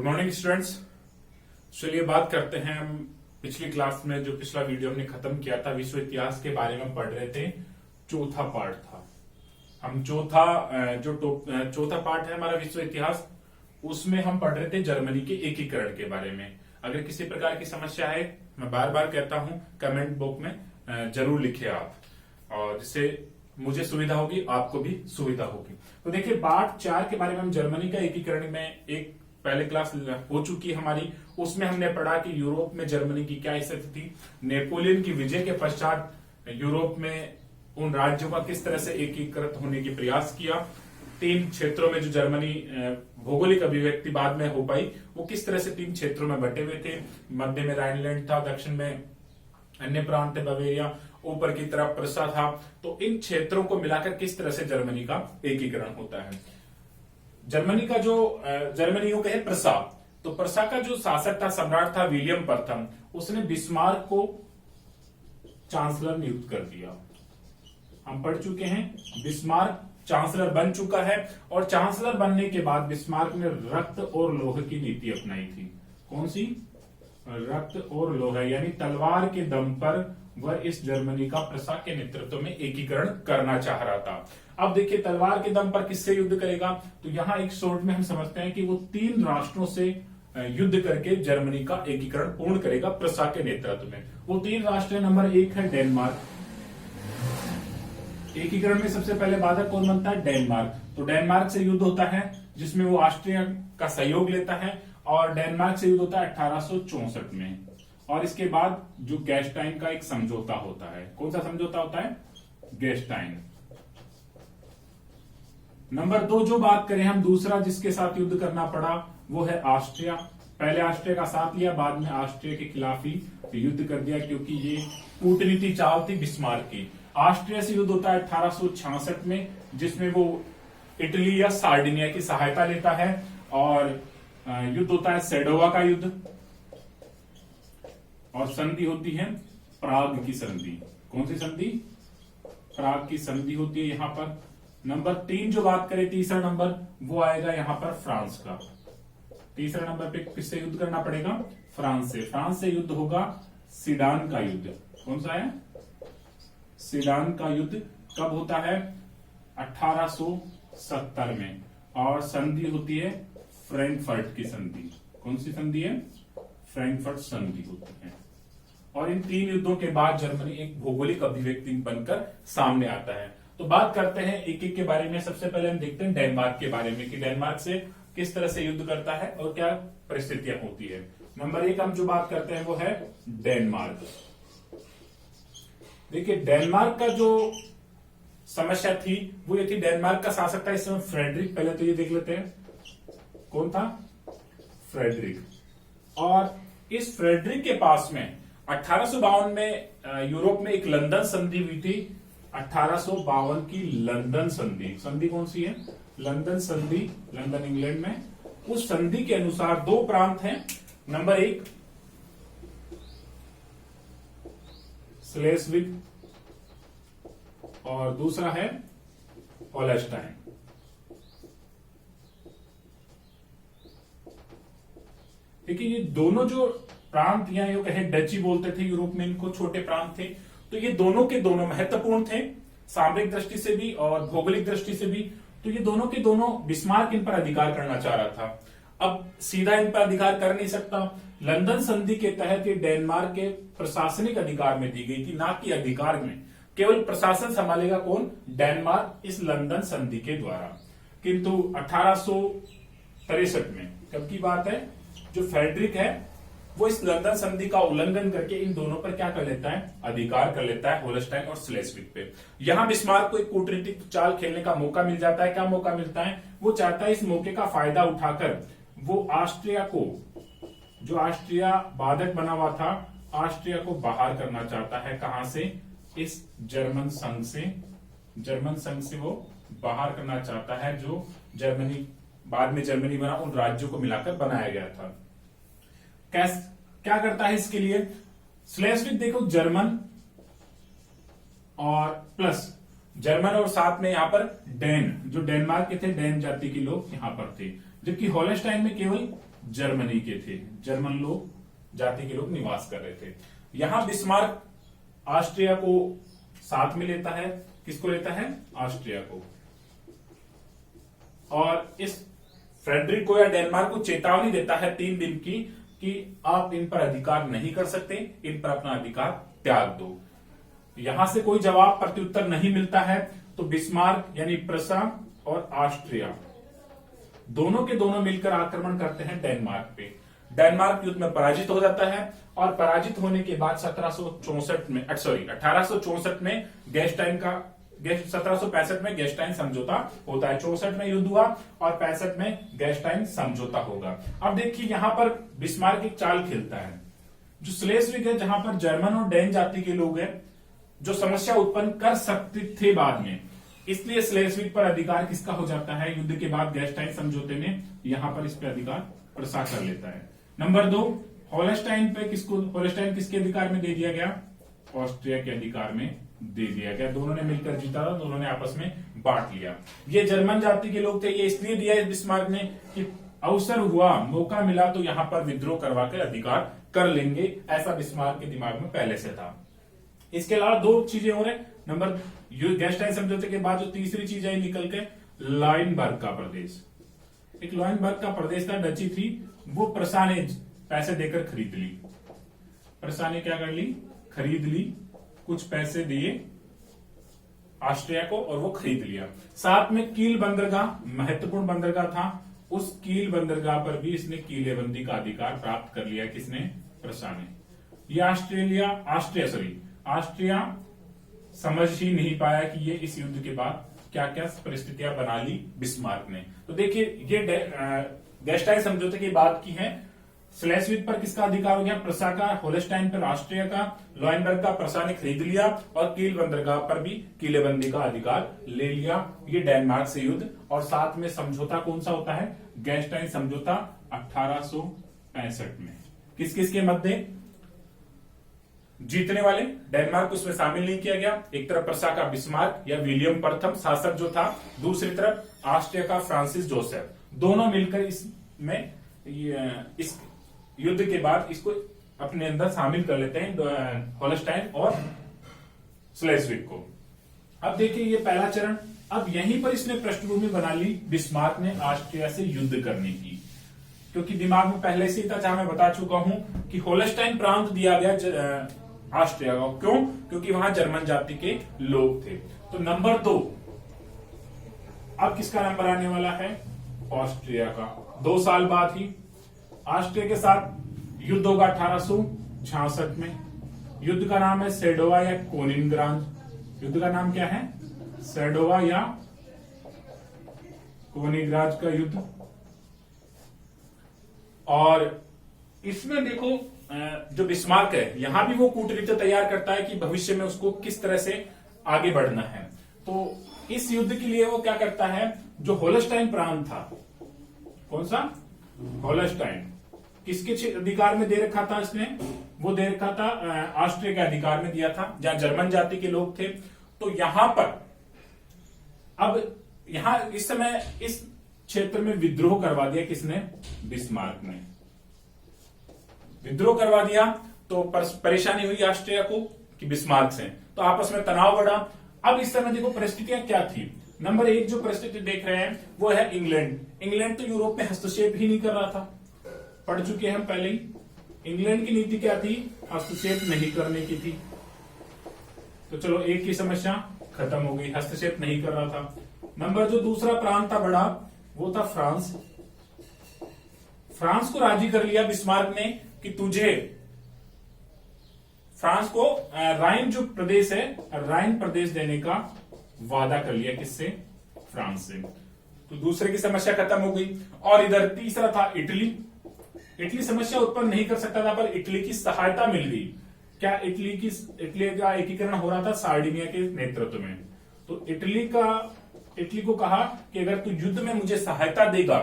Morning students. चलिए बात करते हैं हम पिछली क्लास में जो पिछला वीडियो हमने खत्म किया था विश्व इतिहास के बारे में पढ़ रहे थे। चौथा पार्ट था। हम चौथा पार्ट है हमारा विश्व इतिहास, उसमें हम पढ़ रहे थे जर्मनी के एकीकरण के बारे में। अगर किसी प्रकार की समस्या है, मैं बार बार कहता हूं, कमेंट बॉक्स में जरूर लिखिए आप, और जिससे मुझे सुविधा होगी, आपको भी सुविधा होगी। तो देखिए पार्ट 4 के बारे में हम जर्मनी का एकीकरण में एक पहले क्लास हो चुकी है हमारी। उसमें हमने पढ़ा कि यूरोप में जर्मनी की क्या स्थिति थी। नेपोलियन की विजय के पश्चात यूरोप में उन राज्यों का किस तरह से एकीकृत होने की प्रयास किया। 3 क्षेत्रों में जो जर्मनी भौगोलिक अभिव्यक्ति बाद में हो पाई, वो किस तरह से 3 क्षेत्रों में बटे हुए थे। मध्य में राइनलैंड था, दक्षिण में अन्य प्रांत बवेरिया, ऊपर की तरफ प्रसा था। तो इन क्षेत्रों को मिलाकर किस तरह से जर्मनी का एकीकरण होता है। जर्मनी का जो जर्मनी को कहे प्रसा, तो प्रसा का जो शासक था, सम्राट था विलियम प्रथम, उसने बिस्मार्क को चांसलर नियुक्त कर दिया। हम पढ़ चुके हैं बिस्मार्क चांसलर बन चुका है, और चांसलर बनने के बाद बिस्मार्क ने रक्त और लोह की नीति अपनाई थी। कौन सी? रक्त और लोह, यानी तलवार के दम पर वह इस जर्मनी का प्रसा के नेतृत्व में एकीकरण करना चाह रहा था। अब देखिए तलवार के दम पर किससे युद्ध करेगा, तो यहां एक शॉर्ट में हम समझते हैं कि वो 3 राष्ट्रों से युद्ध करके जर्मनी का एकीकरण पूर्ण करेगा प्रसा के नेतृत्व में। वो 3 राष्ट्र, नंबर 1 है डेनमार्क। एकीकरण में सबसे पहले बाधक कौन बनता है? डेनमार्क। तो डेनमार्क से युद्ध होता है, जिसमें वो ऑस्ट्रिया का सहयोग लेता है, और डेनमार्क से युद्ध होता है 1864 में। और इसके बाद जो गैस्टाइन का एक समझौता होता है। कौन सा समझौता होता है? गैस्टाइन। नंबर 2 जो बात करें हम, दूसरा जिसके साथ युद्ध करना पड़ा वो है ऑस्ट्रिया। पहले ऑस्ट्रिया का साथ लिया, बाद में ऑस्ट्रिया के खिलाफ ही युद्ध कर दिया, क्योंकि ये कूटनीति चाल थी बिस्मार्क की। ऑस्ट्रिया से युद्ध होता है 1866 में, जिसमें वो इटली या सार्डिनिया की सहायता लेता है, और युद्ध होता है सेडोवा का युद्ध, और संधि होती है प्राग की संधि। कौन सी संधि? प्राग की संधि होती है यहां पर। नंबर 3 जो बात करें, तीसरा नंबर, वो आएगा यहां पर फ्रांस का। तीसरा नंबर पे किससे युद्ध करना पड़ेगा? फ्रांस से। फ्रांस से युद्ध होगा सीडान का युद्ध। कौन सा है? सीडान का युद्ध कब होता है? 1870 में, और संधि होती है फ्रैंकफर्ट की संधि। कौन सी संधि है? फ्रैंकफर्ट संधि होती है। और इन 3 युद्धों के बाद जर्मनी एक भौगोलिक अभिव्यक्ति बनकर सामने आता है। तो बात करते हैं एक एक के बारे में। सबसे पहले हम देखते हैं डेनमार्क के बारे में, कि डेनमार्क से किस तरह से युद्ध करता है और क्या परिस्थितियां होती है। नंबर 1 हम जो बात करते हैं वो है डेनमार्क। देखिए डेनमार्क का जो समस्या थी वो ये थी, डेनमार्क का शासक था इस समय फ्रेडरिक। पहले तो ये देख लेते हैं कौन था? फ्रेडरिक। और इस फ्रेडरिक के पास में 1852 में यूरोप में एक लंदन संधि हुई थी। 1852 की लंदन संधि। संधि कौन सी है? लंदन संधि, लंदन इंग्लैंड में। उस संधि के अनुसार 2 प्रांत हैं। नंबर 1 स्लेस्विग, और दूसरा है होल्स्टाइन। देखिए ये दोनों जो प्रांत, या यो कहे डची बोलते थे यूरोप में, इनको छोटे प्रांत थे। तो ये दोनों के दोनों महत्वपूर्ण थे, सामरिक दृष्टि से भी और भौगोलिक दृष्टि से भी। तो ये दोनों के दोनों, बिस्मार्क इन पर अधिकार करना चाह रहा था। अब सीधा इन पर अधिकार कर नहीं सकता। लंदन संधि के तहत ये डेनमार्क के प्रशासनिक अधिकार में दी गई थी, ना कि अधिकार में। केवल प्रशासन संभालेगा कौन? डेनमार्क, इस लंदन संधि के द्वारा। किंतु 1863 में, कब की बात है, जो फ्रेडरिक है वो इस लंदन संधि का उल्लंघन करके इन दोनों पर क्या कर लेता है? अधिकार कर लेता है, होल्स्टाइन और स्लेस्विग पे। यहां बिस्मार्क को एक कूटनीतिक चाल खेलने का मौका मिल जाता है। क्या मौका मिलता है? वो चाहता है इस मौके का फायदा उठाकर वो ऑस्ट्रिया को, जो ऑस्ट्रिया बाधक बना हुआ था, ऑस्ट्रिया को बाहर करना चाहता है। कहां से? इस जर्मन संघ से। जर्मन संघ से वो बाहर करना चाहता है, जो जर्मनी बाद में जर्मनी बना, उन राज्यों को मिलाकर बनाया गया था। क्या करता है इसके लिए? स्लेस्विग देखो जर्मन और प्लस जर्मन, और साथ में यहां पर डेन, जो डेनमार्क के थे, डेन जाति के लोग यहां पर थे। जबकि होल्स्टाइन में केवल जर्मनी के थे, जर्मन लोग जाति के लोग निवास कर रहे थे। यहां बिस्मार्क ऑस्ट्रिया को साथ में लेता है, किसको लेता है? ऑस्ट्रिया को। और इस फ्रेडरिक को या डेनमार्क को चेतावनी देता है 3 दिन की कि आप इन पर अधिकार नहीं कर सकते, इन पर अपना अधिकार त्याग दो। यहां से कोई जवाब प्रत्युत्तर नहीं मिलता है तो बिस्मार्क यानी प्रसा और ऑस्ट्रिया दोनों के दोनों मिलकर आक्रमण करते हैं डेनमार्क पे। डेनमार्क युद्ध में पराजित हो जाता है और पराजित होने के बाद 1864 में गेस्टाइन का 1765 में गेस्टाइन समझौता होता है। 64 में युद्ध हुआ और 65 में गेस्टाइन समझौता होगा। अब देखिए यहां पर बिस्मार्क एक चाल खेलता है। जो स्लेस्विग है, जहां पर जर्मन और डैन जाति के लोग हैं जो समस्या उत्पन्न कर सकते थे बाद में, इसलिए स्लेस्विग पर अधिकार किसका हो जाता है? युद्ध के बाद गेस्टाइन समझौते में यहां पर इस पर अधिकार प्रसा कर लेता है। नंबर 2, होलस्टाइन पे होलस्टाइन किसके अधिकार में दे दिया गया? ऑस्ट्रिया के अधिकार में दे दिया गया। दोनों ने मिलकर जीता था, दोनों ने आपस में बांट लिया। ये जर्मन जाति के लोग थे, ये इसलिए दिया बिस्मार्क ने कि अवसर हुआ, मौका मिला तो यहां पर विद्रोह करवाकर अधिकार कर लेंगे, ऐसा बिस्मार्क के दिमाग में पहले से था। इसके अलावा 2 चीजें और है। नंबर गेस्टाइन समझौते के बाद जो तीसरी चीज आई निकल के, लॉयनबर्ग का प्रदेश। एक लॉयनबर्ग का प्रदेश था, डची थी, वो प्रसा ने पैसे देकर खरीद ली। प्रसा ने क्या कर ली? खरीद ली, कुछ पैसे दिए ऑस्ट्रिया को और वो खरीद लिया। साथ में कील बंदरगाह, महत्वपूर्ण बंदरगाह था, उस कील बंदरगाह पर भी इसने कीलेबंदी का अधिकार प्राप्त कर लिया। किसने? प्रसा ने। ये ऑस्ट्रिया समझ ही नहीं पाया कि ये इस युद्ध के बाद क्या क्या परिस्थितियां बना ली बिस्मार्क ने। तो देखिए ये गेस्टाइन समझौते की बात की है। स्लेस्विग पर किसका अधिकार हो गया? प्रसा का। होलस्टाइन पर ऑस्ट्रिया का। लॉयनबर्ग का प्रसा ने खरीद लिया और कील बंदरगाह पर भी किलेबंदी का अधिकार ले लिया। ये डेनमार्क से युद्ध। और साथ में समझौता कौन सा होता है? गेस्टाइन समझौता 1865 में। किस किस के मध्य? जीतने वाले डेनमार्क उसमें शामिल नहीं किया गया। एक तरफ प्रसा का बिस्मार्क या विलियम प्रथम शासक जो था, दूसरी तरफ ऑस्ट्रिया का फ्रांसिस जोसेफ, दोनों मिलकर इसमें इस युद्ध के बाद इसको अपने अंदर शामिल कर लेते हैं, होलस्टाइन और स्लेस्विग को। अब देखिए ये पहला चरण। अब यहीं पर इसने पृष्ठभूमि बना ली बिस्मार्क ने ऑस्ट्रिया से युद्ध करने की, क्योंकि दिमाग में पहले से ही था, जहां मैं बता चुका हूं कि होलस्टाइन प्रांत दिया गया ऑस्ट्रिया को। क्यों? क्योंकि वहां जर्मन जाति के लोग थे। तो नंबर 2, अब किसका नंबर आने वाला है? ऑस्ट्रिया का। 2 साल बाद ही ऑस्ट्रिया के साथ युद्ध होगा 1866 में। युद्ध का नाम है सेडोवा या कोनिंग्राज। युद्ध का नाम क्या है? सेडोवा या कोनिंग्राज का युद्ध। और इसमें देखो जो बिस्मार्क है, यहां भी वो कूटनीति तैयार करता है कि भविष्य में उसको किस तरह से आगे बढ़ना है। तो इस युद्ध के लिए वो क्या करता है? जो होलस्टाइन प्रांत था, कौन सा? होलस्टाइन, किसके अधिकार में दे रखा था इसने? वो दे रखा था ऑस्ट्रिया के अधिकार में दिया था, जहां जर्मन जाति के लोग थे। तो यहां पर अब यहां इस समय इस क्षेत्र में विद्रोह करवा दिया। किसने? बिस्मार्क ने विद्रोह करवा दिया। तो परेशानी हुई ऑस्ट्रिया को कि बिस्मार्क से, तो आपस में तनाव बढ़ा। अब इस समय देखो परिस्थितियां क्या थी। नंबर 1 जो परिस्थिति देख रहे हैं वो है इंग्लैंड। इंग्लैंड तो यूरोप में हस्तक्षेप ही नहीं कर रहा था, पढ़ चुके हैं हम पहले ही। इंग्लैंड की नीति क्या थी? हस्तक्षेप नहीं करने की थी। तो चलो एक की समस्या खत्म हो गई, हस्तक्षेप नहीं कर रहा था। नंबर जो दूसरा प्रांत था बड़ा, वो था फ्रांस। फ्रांस को राजी कर लिया बिस्मार्क ने कि तुझे फ्रांस को राइन जो प्रदेश है, राइन प्रदेश देने का वादा कर लिया। किससे? फ्रांस से। तो दूसरे की समस्या खत्म हो गई। और इधर तीसरा था इटली। इटली समस्या उत्पन्न नहीं कर सकता था, पर इटली की सहायता मिल गई। क्या? इटली का एकीकरण हो रहा था सार्डिनिया के नेतृत्व में। तो इटली को कहा कि अगर तू युद्ध में मुझे सहायता देगा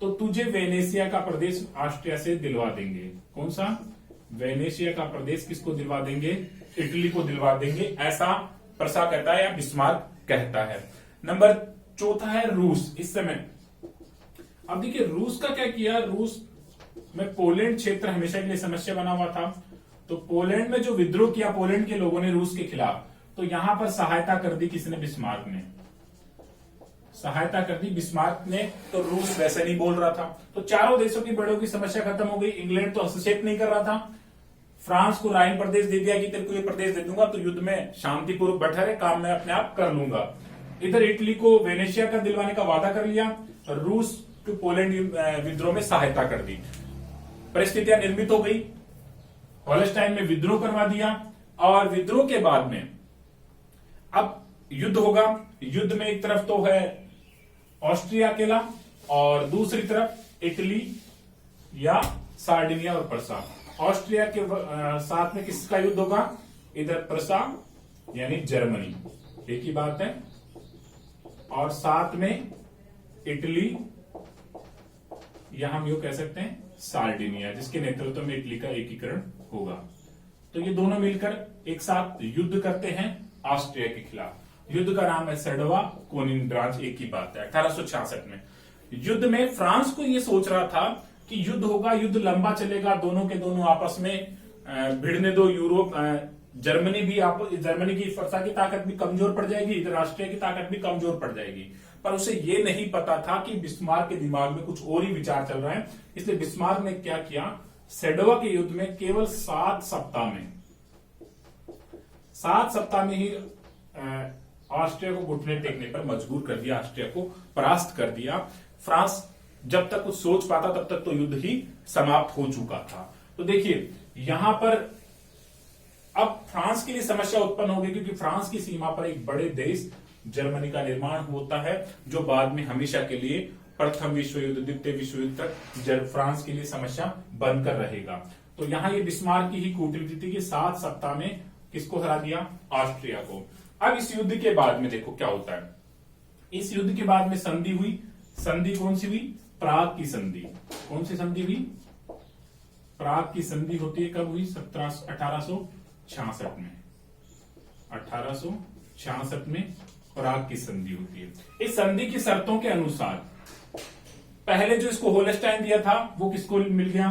तो तुझे वेनेशिया का प्रदेश ऑस्ट्रिया से दिलवा देंगे। कौन सा? वेनेशिया का प्रदेश किसको दिलवा देंगे? इटली को दिलवा देंगे, ऐसा प्रसा कहता है या बिस्मार्क कहता है। नंबर 4 है रूस। इस समय अब देखिए रूस का क्या किया। रूस में पोलैंड क्षेत्र हमेशा के लिए समस्या बना हुआ था। तो पोलैंड में जो विद्रोह किया पोलैंड के लोगों ने रूस के खिलाफ, तो यहां पर सहायता कर दी किसने? बिस्मार्क ने सहायता कर दी, बिस्मार्क ने। तो रूस वैसे नहीं बोल रहा था, तो चारों देशों की बड़ों की समस्या खत्म हो गई। इंग्लैंड तो हस्तक्षेप नहीं कर रहा था, फ्रांस को राइन प्रदेश दे दिया कि तेरे को ये प्रदेश दे दूंगा, तो युद्ध में शांतिपूर्वक बैठा रहे, काम मैं अपने आप कर लूंगा। इधर इटली को वेनेशिया का दिलवाने का वादा कर लिया, रूस को पोलैंड विद्रोह में सहायता कर दी। परिस्थितियां निर्मित हो गई, होलस्टाइन में विद्रोह करवा दिया, और विद्रोह के बाद में अब युद्ध होगा। युद्ध में एक तरफ तो है ऑस्ट्रिया अकेला, और दूसरी तरफ इटली या सार्डिनिया और प्रसा। ऑस्ट्रिया के साथ में किसका युद्ध होगा? इधर प्रसा यानी जर्मनी, एक ही बात है, और साथ में इटली, या हम यूं कह सकते हैं सार्डिनिया, जिसके नेतृत्व में इटली का एकीकरण होगा। तो ये दोनों मिलकर एक साथ युद्ध करते हैं ऑस्ट्रिया के खिलाफ। युद्ध का नाम है सेडवा कोनिनग्राज, एक ही बात है। 1866 में युद्ध में फ्रांस को ये सोच रहा था कि युद्ध होगा, युद्ध लंबा चलेगा, दोनों के दोनों आपस में भिड़ने दो। यूरोप, जर्मनी की फरसा की ताकत भी कमजोर पड़ जाएगी, इधर ऑस्ट्रिया की ताकत भी कमजोर पड़ जाएगी। पर उसे ये नहीं पता था कि बिस्मार्क के दिमाग में कुछ और ही विचार चल रहा है। इसलिए बिस्मार्क ने क्या किया? सेडवा के युद्ध में केवल 7 सप्ताह में ही ऑस्ट्रिया को घुटने टेकने पर मजबूर कर दिया, ऑस्ट्रिया को परास्त कर दिया। फ्रांस जब तक कुछ सोच पाता तब तक तो युद्ध ही समाप्त हो चुका था। तो देखिए यहां पर अब फ्रांस के लिए समस्या उत्पन्न हो गई, क्योंकि फ्रांस की सीमा पर एक बड़े देश जर्मनी का निर्माण होता है, जो बाद में हमेशा के लिए प्रथम विश्व युद्ध, द्वितीय विश्व युद्ध तक फ्रांस के लिए समस्या बनकर रहेगा। तो यहां ये बिस्मार्क की ही कूटनीति थी कि 7 सप्ताह में किसको हरा दिया? ऑस्ट्रिया को। अब इस युद्ध के बाद में देखो क्या होता है। इस युद्ध के बाद में संधि हुई। संधि कौन सी हुई? प्राग की संधि। कौन सी संधि हुई? प्राग की संधि होती है कब हुई? 1866 में। 1866 में प्राग की संधि होती है। इस संधि की शर्तों के अनुसार पहले जो इसको होलस्टाइन दिया था वो किसको मिल गया?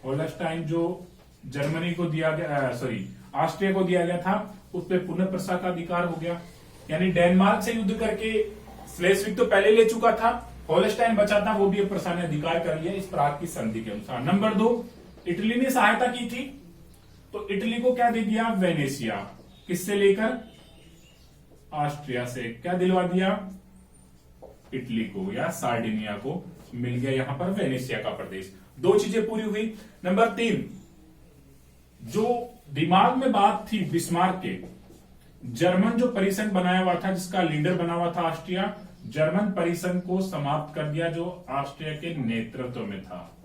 होलस्टाइन जो जर्मनी को दिया गया, सॉरी ऑस्ट्रिया को दिया गया था, उस पर पुनः प्रसा का अधिकार हो गया। यानी डेनमार्क से युद्ध करके स्लेस्विग तो पहले ले चुका था, होलस्टाइन बचा था, वो भी प्रसा ने अधिकार कर लिया इस प्राग की संधि के अनुसार। नंबर 2, इटली ने सहायता की थी, तो इटली को क्या दे दिया? वेनेशिया। किससे लेकर? ऑस्ट्रिया से। क्या दिलवा दिया? इटली को या सार्डिनिया को मिल गया यहां पर वेनेशिया का प्रदेश। 2 चीजें पूरी हुई। नंबर 3, जो दिमाग में बात थी बिस्मार्क के, जर्मन जो परिसंघ बनाया हुआ था, जिसका लीडर बना हुआ था ऑस्ट्रिया, जर्मन परिसंघ को समाप्त कर दिया जो ऑस्ट्रिया के नेतृत्व में था।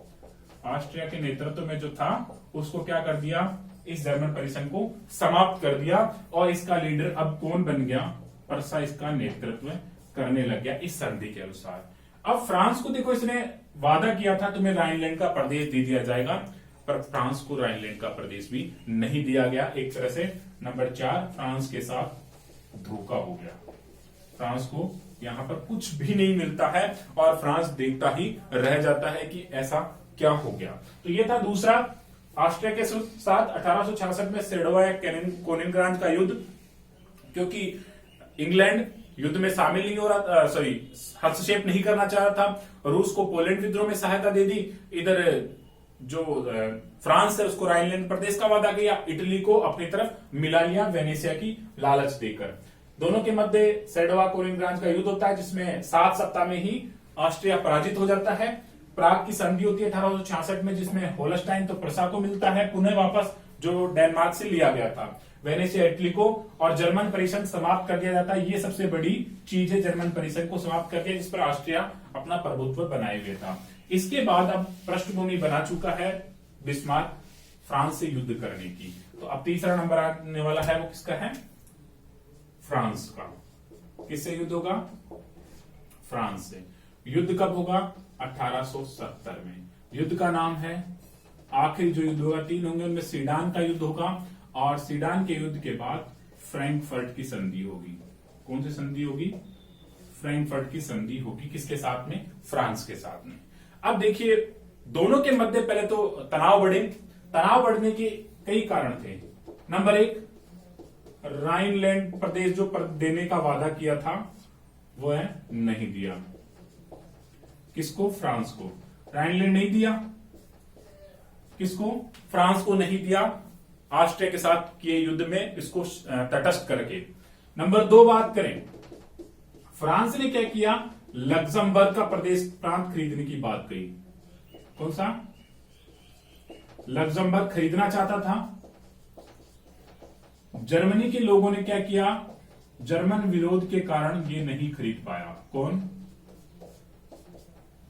ऑस्ट्रिया के नेतृत्व में जो था उसको क्या कर दिया? इस जर्मन परिसंघ को समाप्त कर दिया, और इसका लीडर अब कौन बन गया? प्रसा इसका नेतृत्व करने लग गया इस संधि के अनुसार। अब फ्रांस को देखो, इसने वादा किया था तुम्हें राइनलैंड का प्रदेश दे दिया जाएगा, पर फ्रांस को राइनलैंड का प्रदेश भी नहीं दिया गया एक तरह से। नंबर 4, फ्रांस के साथ धोखा हो गया। फ्रांस को यहां पर कुछ भी नहीं मिलता है और फ्रांस देखता ही रह जाता है कि ऐसा क्या हो गया। तो ये था दूसरा ऑस्ट्रिया के साथ 1866 में सेडवा या कोनिनग्राज का युद्ध। क्योंकि इंग्लैंड युद्ध में शामिल नहीं हो रहा था, सॉरी हस्तक्षेप नहीं करना चाह रहा था, रूस को पोलैंड विद्रोह में सहायता दे दी, इधर जो फ्रांस है उसको राइनलैंड प्रदेश का वादा किया, इटली को अपनी तरफ मिला लिया वेनेशिया की लालच देकर। दोनों के मध्य सेडवा कोनिनग्राज का युद्ध होता है, जिसमें 7 सप्ताह में ही ऑस्ट्रिया पराजित हो जाता है। प्राग की संधि होती है 1866 में, जिसमें होलस्टाइन तो प्रसा को मिलता है पुनः वापस, जो डेनमार्क से लिया गया था। वेनेशिया इटली को, और जर्मन परिसंघ समाप्त कर दिया जाता है। ये सबसे बड़ी चीज है, जर्मन परिसंघ को समाप्त कर दिया, जिस पर ऑस्ट्रिया अपना प्रभुत्व बनाए हुए था। इसके बाद अब पृष्ठभूमि बना चुका है बिस्मार्क फ्रांस से युद्ध करने की। तो अब तीसरा नंबर आने वाला है, वो किसका है? फ्रांस का। किससे युद्ध होगा? फ्रांस से। युद्ध कब होगा? 1870 में। युद्ध का नाम है, आखिरी जो युद्ध होगा 3 होंगे, उनमें सीडान का युद्ध होगा, और सीडान के युद्ध के बाद फ्रैंकफर्ट की संधि होगी। कौन सी संधि होगी? फ्रैंकफर्ट की संधि होगी। किसके साथ में? फ्रांस के साथ में। अब देखिए दोनों के मध्य पहले तो तनाव बढ़े। तनाव बढ़ने के कई कारण थे। नंबर 1, राइनलैंड प्रदेश जो देने का वादा किया था वो है नहीं दिया। किसको? फ्रांस को। राइनलैंड नहीं दिया। किसको? फ्रांस को नहीं दिया, ऑस्ट्रिया के साथ किए युद्ध में इसको तटस्थ करके। नंबर 2 बात करें, फ्रांस ने क्या किया? लग्जमबर्ग का प्रदेश प्रांत खरीदने की बात कही। कौन सा? लग्जमबर्ग खरीदना चाहता था। जर्मनी के लोगों ने क्या किया? जर्मन विरोध के कारण ये नहीं खरीद पाया। कौन?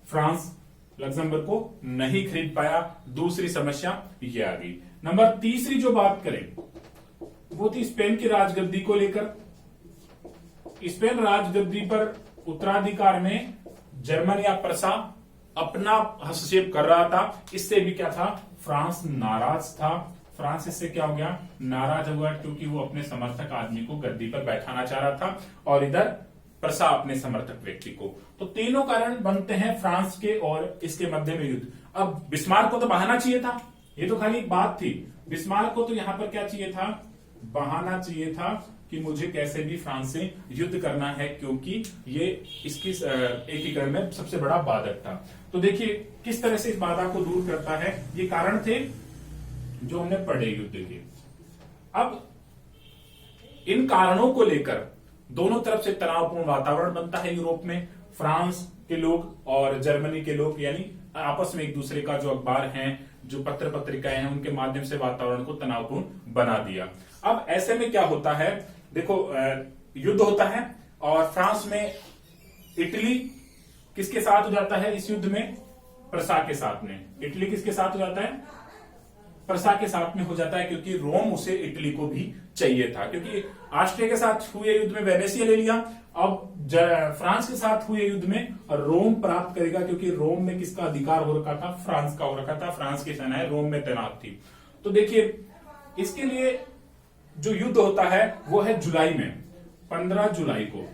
फ्रांस लग्जमबर्ग को नहीं खरीद पाया। दूसरी समस्या ये आ गई। नंबर तीसरी जो बात करें वो थी स्पेन की राजगद्दी को लेकर। स्पेन राजगद्दी पर उत्तराधिकार में जर्मन या प्रसा अपना हस्तक्षेप कर रहा था। इससे भी क्या था? फ्रांस नाराज था। फ्रांस इससे क्या हो गया? नाराज हुआ, क्योंकि वो अपने समर्थक आदमी को गद्दी पर बैठाना चाह रहा था और इधर प्रसा अपने समर्थक व्यक्ति को। तो तीनों कारण बनते हैं फ्रांस के और इसके मध्य में युद्ध। अब बिस्मार्क को तो बहाना चाहिए था, ये तो खाली एक बात थी। बिस्मार्क को तो यहां पर क्या चाहिए था? बहाना चाहिए था कि मुझे कैसे भी फ्रांस से युद्ध करना है, क्योंकि ये इसकी एकीकरण में सबसे बड़ा बाधक था। तो देखिए किस तरह से इस बाधा को दूर करता है। ये कारण थे जो हमने पढ़े युद्ध के। अब इन कारणों को लेकर दोनों तरफ से तनावपूर्ण वातावरण बनता है यूरोप में। फ्रांस के लोग और जर्मनी के लोग यानी आपस में एक दूसरे का जो अखबार हैं, जो पत्र पत्रिकाएं हैं, उनके माध्यम से वातावरण को तनावपूर्ण बना दिया। अब ऐसे में क्या होता है? देखो युद्ध होता है और फ्रांस में इटली किसके साथ हो जाता है इस युद्ध में? प्रसा के साथ में। इटली किसके साथ हो जाता है? प्रसा के साथ में हो जाता है, क्योंकि रोम उसे इटली को भी चाहिए था। क्योंकि ऑस्ट्रिया के साथ हुए युद्ध में वेनेसिया ले लिया, अब फ्रांस के साथ हुए युद्ध में रोम प्राप्त करेगा, क्योंकि रोम में किसका अधिकार हो रखा था? फ्रांस का हो रखा था। फ्रांस की सेनाएं रोम में तैनात थी। तो देखिए इसके लिए जो युद्ध होता है वो है जुलाई में, 15 जुलाई को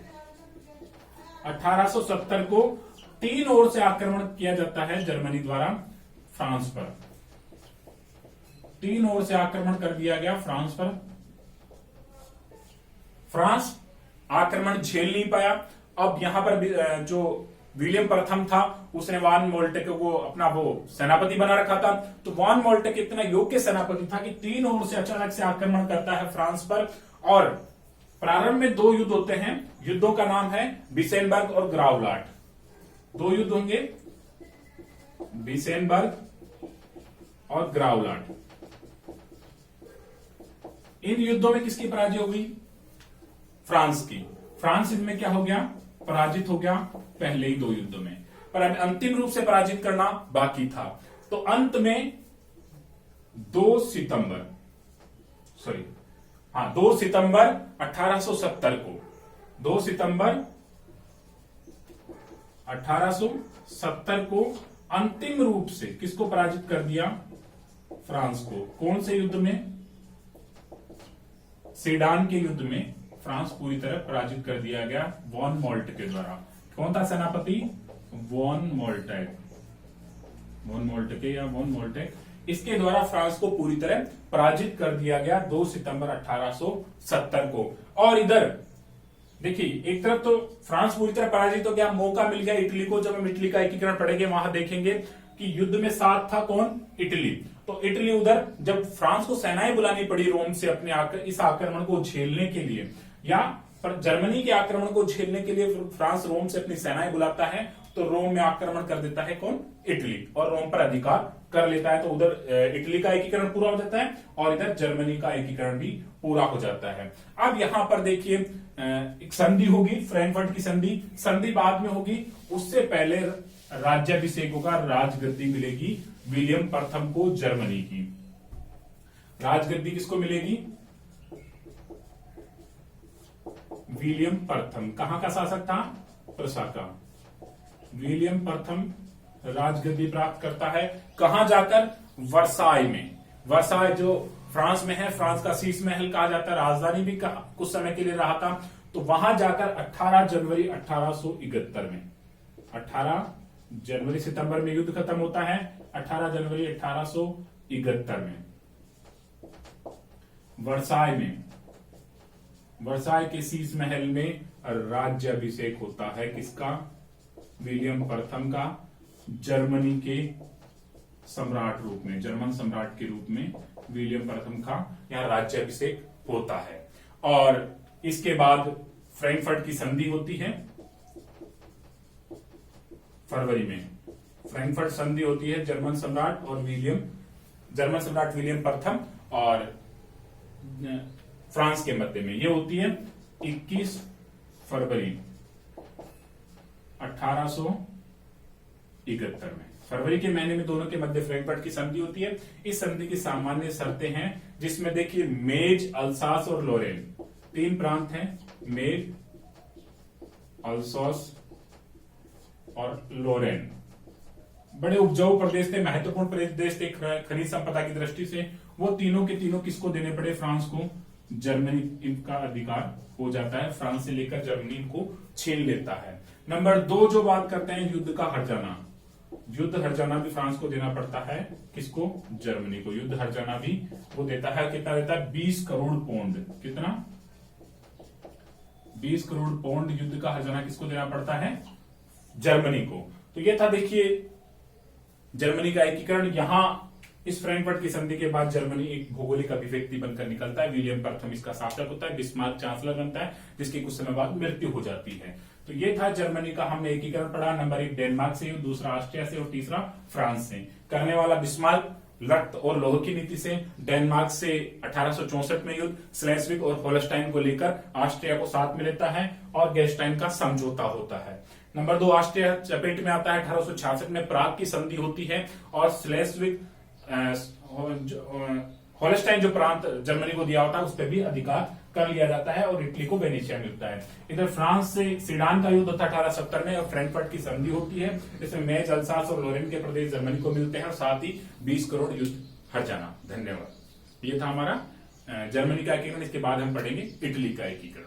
1870 को 3 ओर से आक्रमण किया जाता है जर्मनी द्वारा फ्रांस पर। 3 ओर से आक्रमण कर दिया गया फ्रांस पर। फ्रांस आक्रमण झेल नहीं पाया। अब यहां पर जो विलियम प्रथम था उसने वॉन मोल्टेक को अपना वो सेनापति बना रखा था। तो वॉन मोल्टेक इतना योग्य सेनापति था कि 3 ओर से अचानक से आक्रमण करता है फ्रांस पर। और प्रारंभ में 2 युद्ध होते हैं। युद्धों का नाम है बिसेनबर्ग और ग्राउलाट। 2 युद्ध होंगे, बिसेनबर्ग और ग्राउलाट। इन युद्धों में किसकी पराजय हो गई? फ्रांस की। फ्रांस इनमें क्या हो गया? पराजित हो गया पहले ही 2 युद्धों में, पर अंतिम रूप से पराजित करना बाकी था। तो अंत में 2 सितंबर 1870 को 2 सितंबर 1870 को अंतिम रूप से किसको पराजित कर दिया? फ्रांस को। कौन से युद्ध में? सेडान के युद्ध में फ्रांस पूरी तरह पराजित कर दिया गया वॉन मोल्ट के द्वारा। कौन था सेनापति? वॉन मोल्टेक। वॉन मोल्टेक या वॉन मोल्टेक, इसके द्वारा फ्रांस को पूरी तरह पराजित कर दिया गया 2 सितंबर 1870 को। और इधर देखिए एक तरफ तो फ्रांस पूरी तरह पराजित हो गया, मौका मिल गया इटली को। जब हम इटली का एकीकरण पढ़ेंगे वहां देखेंगे कि युद्ध में साथ था कौन? इटली। तो इटली उधर जब फ्रांस को सेनाएं बुलानी पड़ी रोम से अपने इस आक्रमण को झेलने के लिए, या पर जर्मनी के आक्रमण को झेलने के लिए फ्रांस रोम से अपनी सेनाएं बुलाता है, तो रोम में आक्रमण कर देता है कौन? इटली, और रोम पर अधिकार कर लेता है। तो उधर इटली का एकीकरण पूरा हो जाता है और इधर जर्मनी का एकीकरण भी पूरा हो जाता है। अब यहां पर देखिए एक संधि होगी, फ्रैंकफर्ट की संधि। संधि बाद में होगी, उससे पहले राज्याभिषेक होगा, राजगद्दी मिलेगी विलियम प्रथम को जर्मनी की। राजगद्दी किसको मिलेगी? विलियम प्रथम। कहां का शासक था? प्रसा का। विलियम प्रथम राजगद्दी प्राप्त करता है। कहां जाकर? वर्साई में। वर्साई जो फ्रांस में है, फ्रांस का शीश महल कहा जाता है, राजधानी भी कुछ समय के लिए रहा था। तो वहां जाकर 18 जनवरी 1871 में 18 जनवरी सितंबर में युद्ध खत्म होता है 18 जनवरी 1871 में। वर्साय के शीश महल में राज्याभिषेक होता है किसका? विलियम प्रथम का, जर्मनी के सम्राट रूप में, जर्मन सम्राट के रूप में विलियम प्रथम का यहां राज्याभिषेक होता है। और इसके बाद फ्रैंकफर्ट की संधि होती है फरवरी में। फ्रैंकफर्ट संधि होती है जर्मन सम्राट विलियम प्रथम और फ्रांस के मध्य में। ये होती है 21 फरवरी 1871 में। फरवरी के महीने में दोनों के मध्य फ्रैंकफर्ट की संधि होती है। इस संधि की सामान्य शर्तें हैं जिसमें देखिए मेज, अल्सास और लोरेन 3 प्रांत हैं। मेज, अल्सास और लोरेन बड़े उपजाऊ प्रदेश थे, महत्वपूर्ण प्रदेश थे खनिज संपदा की दृष्टि से। वो तीनों के तीनों किसको देने पड़े? फ्रांस को। जर्मनी इनका अधिकार हो जाता है, फ्रांस से लेकर जर्मनी इनको छीन लेता है। नंबर 2 जो बात करते हैं युद्ध का हर्जाना। युद्ध हर्जाना भी फ्रांस को देना पड़ता है, किसको? जर्मनी को। युद्ध हर्जाना भी वो देता है, कितना देता है? 20 करोड़ पौंड। कितना? 20 करोड़ पौंड युद्ध का हर्जाना किसको देना पड़ता है? जर्मनी को। तो ये था देखिए जर्मनी का एकीकरण। यहां इस फ्रैंकफर्ट की संधि के बाद जर्मनी एक भौगोलिक अभिव्यक्ति बनकर निकलता है। विलियम प्रथम इसका शासक होता है, बिस्मार्क चांसलर बनता है, जिसकी कुछ समय बाद मृत्यु हो जाती है। तो ये था जर्मनी का हमने एकीकरण पढ़ा। नंबर 1 डेनमार्क से, दूसरा ऑस्ट्रिया से और तीसरा फ्रांस से। करने वाला बिस्मार्क रक्त और लोह की नीति से। डेनमार्क से 1864 में युद्ध स्लेस्विग और होलस्टाइन को लेकर ऑस्ट्रिया को साथ में लेता है और गेस्टाइन का समझौता होता है। नंबर 2 ऑस्ट्रिया चपेट में आता है। 1866 में प्राग की संधि होती है और स्लेस्विग होलस्टाइन जो प्रांत जर्मनी को दिया होता है उस पर भी अधिकार कर लिया जाता है और इटली को वेनेशिया मिलता है। इधर फ्रांस से सीडान का युद्ध होता है 1870 में और फ्रैंकफर्ट की संधि होती है। इसमें मेज, अल्सास और लोरेन के प्रदेश जर्मनी को मिलते हैं और साथ ही 20 करोड़ युद्ध हर्जाना। धन्यवाद। ये था हमारा जर्मनी का एकीकरण। इसके बाद हम पढ़ेंगे इटली का एकीकरण।